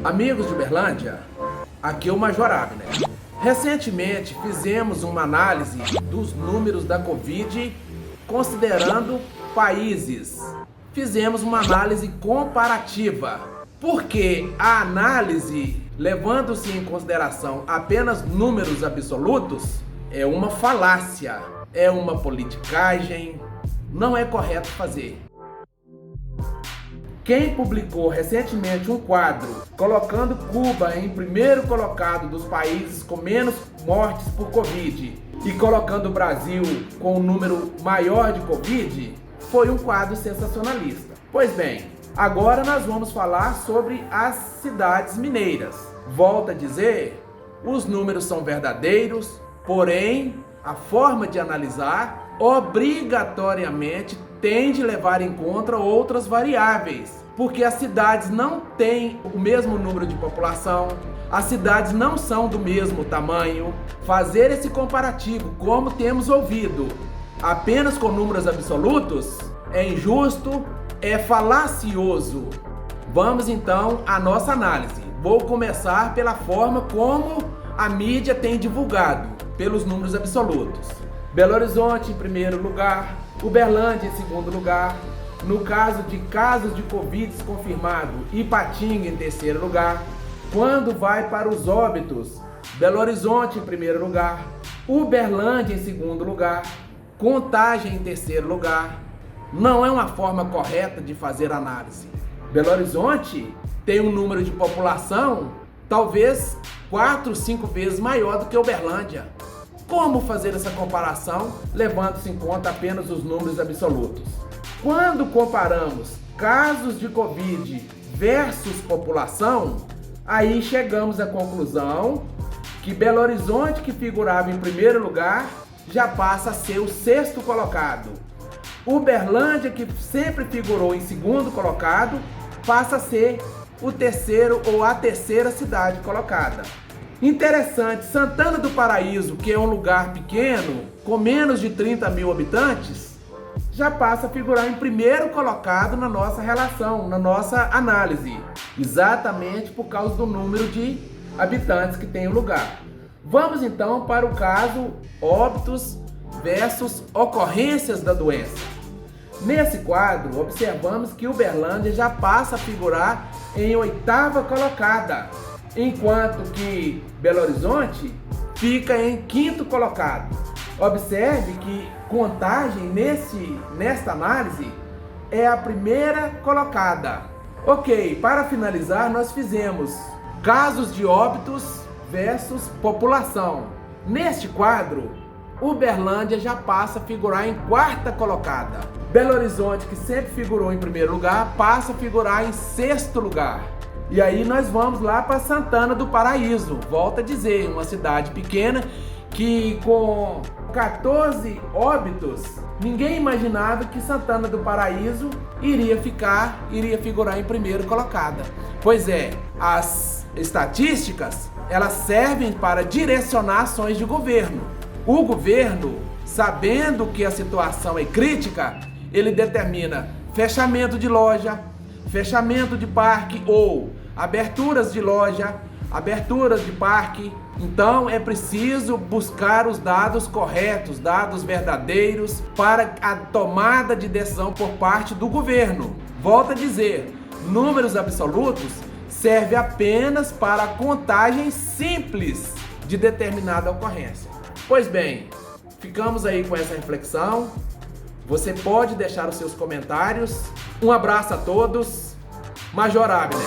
Amigos de Uberlândia, aqui é o Major Abner. Recentemente fizemos uma análise dos números da Covid considerando países. Fizemos uma análise comparativa, porque a análise, levando-se em consideração apenas números absolutos, é uma falácia, é uma politicagem, não é correto fazer. Quem publicou recentemente um quadro colocando Cuba em primeiro colocado dos países com menos mortes por Covid e colocando o Brasil com um número maior de Covid, foi um quadro sensacionalista. Pois bem, agora nós vamos falar sobre as cidades mineiras. Volto a dizer, os números são verdadeiros, porém a forma de analisar obrigatoriamente tem de levar em conta outras variáveis, porque as cidades não têm o mesmo número de população, as cidades não são do mesmo tamanho. Fazer esse comparativo, como temos ouvido, apenas com números absolutos, é injusto, é falacioso. Vamos então à nossa análise. Vou começar pela forma como a mídia tem divulgado, pelos números absolutos. Belo Horizonte em primeiro lugar, Uberlândia em segundo lugar, no caso de casos de Covid confirmado, Ipatinga em terceiro lugar. Quando vai para os óbitos, Belo Horizonte em primeiro lugar, Uberlândia em segundo lugar, Contagem em terceiro lugar. Não é uma forma correta de fazer análise. Belo Horizonte tem um número de população talvez 4, 5 vezes maior do que Uberlândia. Como fazer essa comparação levando-se em conta apenas os números absolutos? Quando comparamos casos de Covid versus população, aí chegamos à conclusão que Belo Horizonte, que figurava em primeiro lugar, já passa a ser o sexto colocado. Uberlândia, que sempre figurou em segundo colocado, passa a ser o terceiro ou a terceira cidade colocada. Interessante, Santana do Paraíso, que é um lugar pequeno, com menos de 30 mil habitantes, já passa a figurar em primeiro colocado na nossa relação, na nossa análise, exatamente por causa do número de habitantes que tem o lugar. Vamos então para o caso óbitos versus ocorrências da doença. Nesse quadro, observamos que Uberlândia já passa a figurar em oitava colocada, enquanto que Belo Horizonte fica em quinto colocado. Observe que Contagem nesta análise é a primeira colocada. Ok, para finalizar, nós fizemos casos de óbitos versus população. Neste quadro, Uberlândia já passa a figurar em quarta colocada. Belo Horizonte, que sempre figurou em primeiro lugar, passa a figurar em sexto lugar. E aí nós vamos lá para Santana do Paraíso. Volto a dizer, uma cidade pequena que com 14 óbitos, ninguém imaginava que Santana do Paraíso iria figurar em primeiro colocada. Pois é, as estatísticas, elas servem para direcionar ações de governo. O governo, sabendo que a situação é crítica, ele determina fechamento de loja, fechamento de parque ou aberturas de loja, aberturas de parque. Então é preciso buscar os dados corretos, dados verdadeiros para a tomada de decisão por parte do governo. Volto a dizer, números absolutos servem apenas para a contagem simples de determinada ocorrência. Pois bem, ficamos aí com essa reflexão. Você pode deixar os seus comentários. Um abraço a todos. Major Abner.